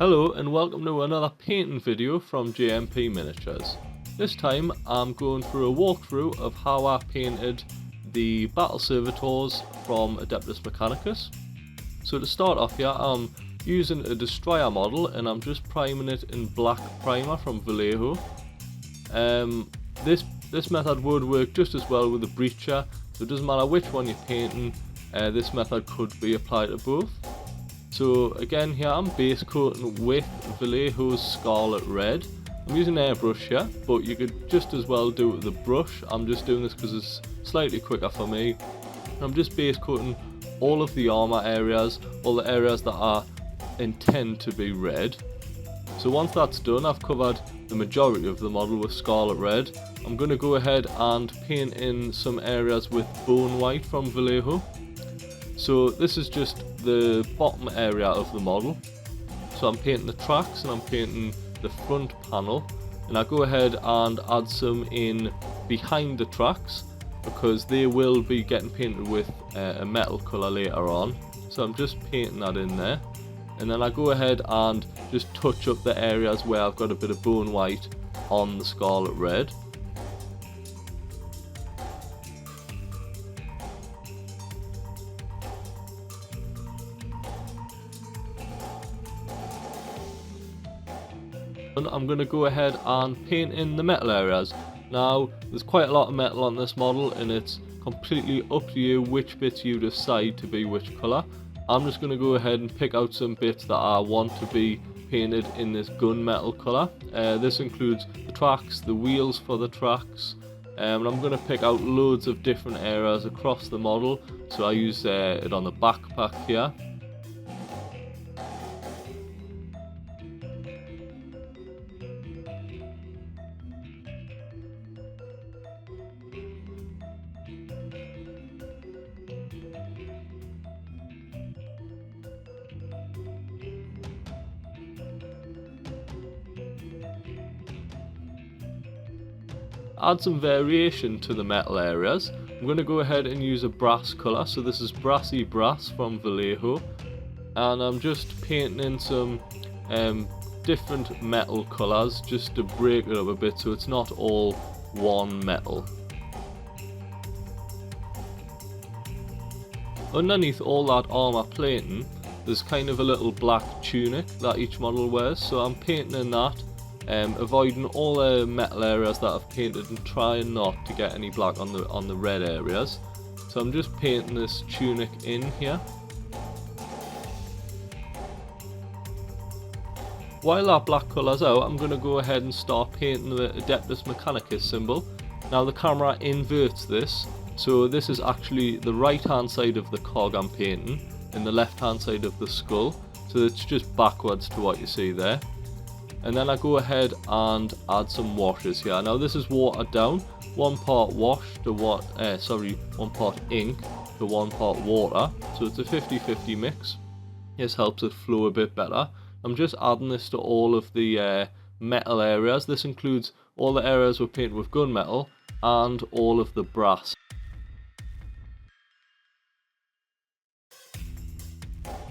Hello and welcome to another painting video from GMP Miniatures. This time I'm going through a walkthrough of how I painted the Battle Servitors from Adeptus Mechanicus. So to start off here, I'm using a Destroyer model and I'm just priming it in black primer from Vallejo. This method would work just as well with the Breacher, so it doesn't matter which one you're painting, this method could be applied to both. So again here I'm base coating with Vallejo's Scarlett Red. I'm using airbrush here, but you could just as well do it with a brush. I'm just doing this because it's slightly quicker for me. I'm just base coating all of the armor areas, all the areas that I intend to be red. So once that's done, I've covered the majority of the model with Scarlett Red. I'm going to go ahead and paint in some areas with Bonewhite from Vallejo. So this is just the bottom area of the model. So I'm painting the tracks and I'm painting the front panel, and I go ahead and add some in behind the tracks because they will be getting painted with a metal colour later on. So I'm just painting that in there, and then I go ahead and just touch up the areas where I've got a bit of Bonewhite on the Scarlett Red. I'm going to go ahead and paint in the metal areas. Now there's quite a lot of metal on this model and it's completely up to you which bits you decide to be which colour. I'm just going to go ahead and pick out some bits that I want to be painted in this gunmetal colour. This includes the tracks, the wheels for the tracks, and I'm going to pick out loads of different areas across the model. So I use it on the backpack here. Add some variation to the metal areas. I'm going to go ahead and use a brass colour, so this is Brassy Brass from Vallejo, and I'm just painting in some different metal colours just to break it up a bit so it's not all one metal. Underneath all that armour plating there's kind of a little black tunic that each model wears, so I'm painting in that. Avoiding all the metal areas that I've painted and trying not to get any black on the red areas. So I'm just painting this tunic in here. While that black colour's out, I'm going to go ahead and start painting the Adeptus Mechanicus symbol. Now the camera inverts this, so this is actually the right hand side of the cog I'm painting and the left hand side of the skull, so it's just backwards to what you see there. And then I go ahead and add some washes here. Now this is watered down, 1 part wash to 1 part ink to 1 part water, so it's a 50-50 mix. This helps it flow a bit better. I'm just adding this to all of the metal areas. This includes all the areas we're painted with gunmetal and all of the brass.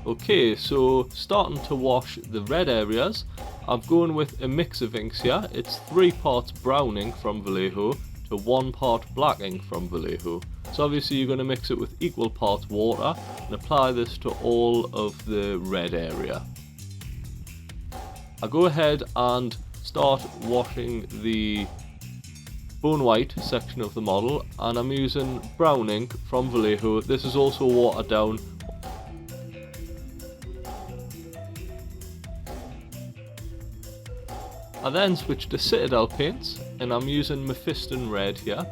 Okay, so starting to wash the red areas, I'm going with a mix of inks here. It's 3 parts brown ink from Vallejo to 1 part black ink from Vallejo. So obviously you're going to mix it with equal parts water and apply this to all of the red area. I go ahead and start washing the Bonewhite section of the model, and I'm using brown ink from Vallejo. This is also watered down. I then switch to Citadel paints and I'm using Mephiston Red here.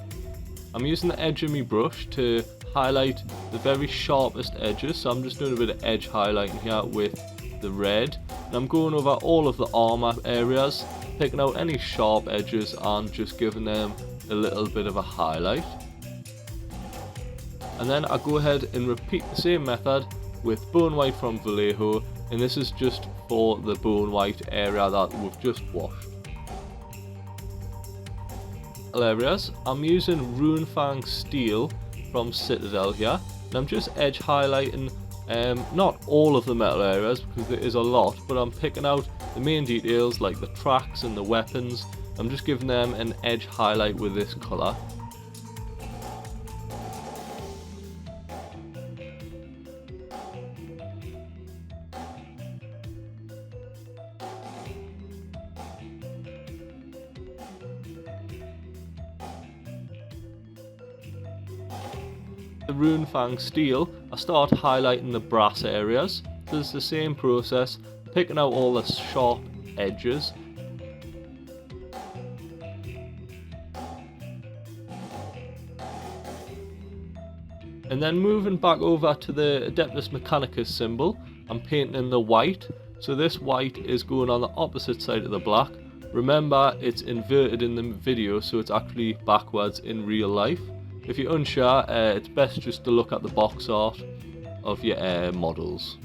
I'm using the edge of my brush to highlight the very sharpest edges, so I'm just doing a bit of edge highlighting here with the red. And I'm going over all of the armour areas, picking out any sharp edges and just giving them a little bit of a highlight. And then I go ahead and repeat the same method with Bonewhite from Vallejo, and this is just for the Bonewhite area that we've just washed. Areas, I'm using Runefang steel from Citadel here, and I'm just edge highlighting Not all of the metal areas because there is a lot, but I'm picking out the main details like the tracks and the weapons. I'm just giving them an edge highlight with this colour. The Runefang steel, I start highlighting the brass areas. So it's the same process, picking out all the sharp edges. And then moving back over to the Adeptus Mechanicus symbol, I'm painting the white. So this white is going on the opposite side of the black. Remember, it's inverted in the video, so it's actually backwards in real life. If you're unsure, it's best just to look at the box art of your models.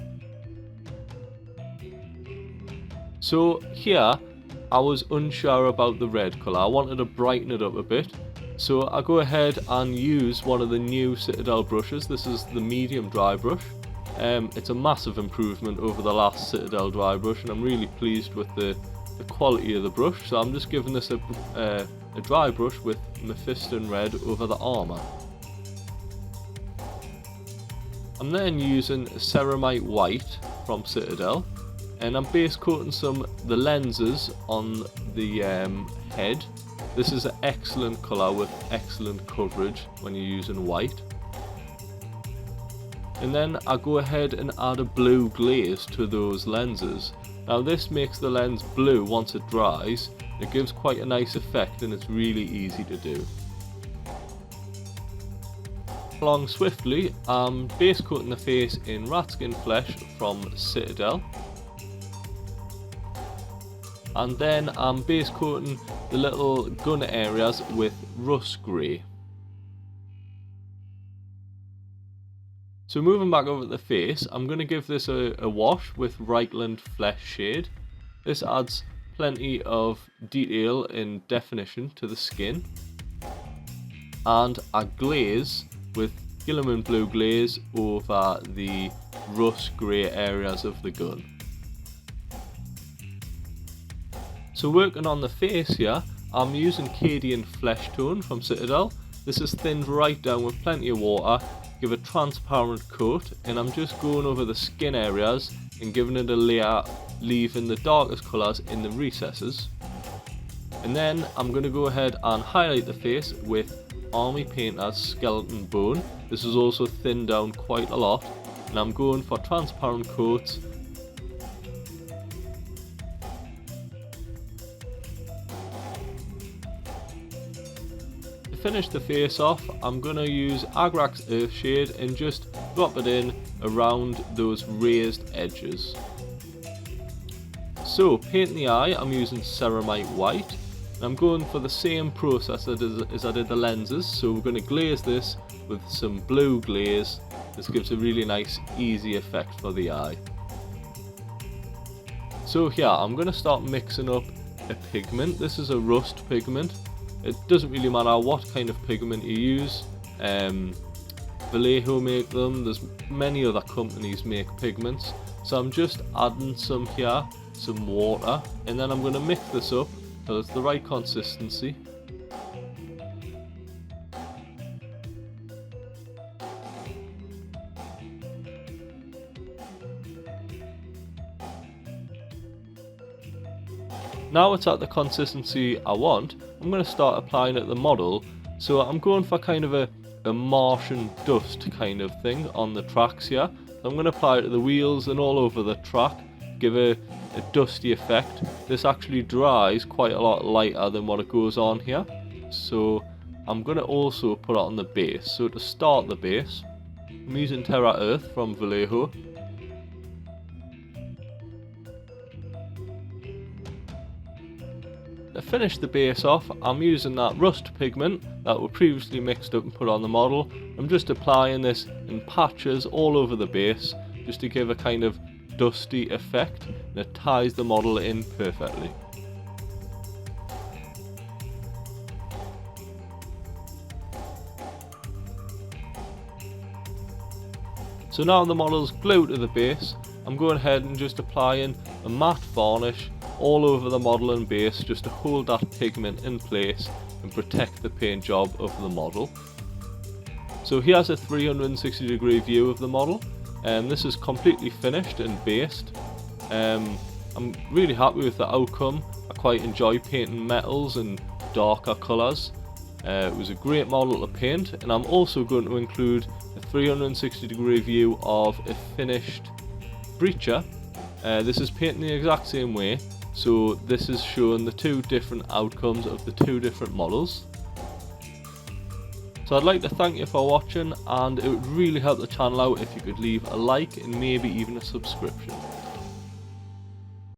So here, I was unsure about the red colour. I wanted to brighten it up a bit. So I go ahead and use one of the new Citadel brushes. This is the medium dry brush. It's a massive improvement over the last Citadel dry brush, and I'm really pleased with the quality of the brush. So I'm just giving this a dry brush with Mephiston red over the armour. I'm then using Ceramite white from Citadel, and I'm base coating the lenses on the head. This is an excellent colour with excellent coverage when you're using white. And then I go ahead and add a blue glaze to those lenses. Now this makes the lens blue once it dries. It gives quite a nice effect and it's really easy to do. Along swiftly, I'm base coating the face in Ratskin flesh from Citadel. And then I'm base coating the little gun areas with Russ grey. So moving back over the face, I'm going to give this a wash with Reikland Fleshshade. This adds plenty of detail and definition to the skin. And I glaze with Guilliman blue glaze over the Russ grey areas of the gun. So working on the face here, I'm using Cadian Fleshtone from Citadel. This is thinned right down with plenty of water, give a transparent coat, and I'm just going over the skin areas and giving it a layer, leaving the darkest colours in the recesses. And then I'm going to go ahead and highlight the face with Army Painter's Skeleton Bone. This is also thinned down quite a lot, and I'm going for transparent coats. To finish the face off, I'm going to use Agrax Earthshade and just drop it in around those raised edges. So painting the eye, I'm using Ceramite white. And I'm going for the same process as I did the lenses, so we're going to glaze this with some blue glaze. This gives a really nice easy effect for the eye. So here, I'm going to start mixing up a pigment. This is a rust pigment. It doesn't really matter what kind of pigment you use. Vallejo make them, there's many other companies make pigments. So I'm just adding some here, some water, and then I'm going to mix this up so it's the right consistency. Now it's at the consistency I want, I'm going to start applying it to the model. So I'm going for kind of a Martian dust kind of thing on the tracks here. So I'm going to apply it to the wheels and all over the track, give a dusty effect. This actually dries quite a lot lighter than what it goes on here. So I'm going to also put it on the base. So to start the base, I'm using Terra Earth from Vallejo. To finish the base off, I'm using that rust pigment that we previously mixed up and put on the model. I'm just applying this in patches all over the base just to give a kind of dusty effect, and it ties the model in perfectly. So now the model's glued to the base, I'm going ahead and just applying a matte varnish all over the model and base just to hold that pigment in place and protect the paint job of the model. So here's a 360 degree view of the model, and this is completely finished and based. I'm really happy with the outcome. I quite enjoy painting metals and darker colours. It was a great model to paint, and I'm also going to include a 360 degree view of a finished breacher. This is painting the exact same way, so this is showing the two different outcomes of the two different models. So I'd like to thank you for watching, and it would really help the channel out if you could leave a like and maybe even a subscription.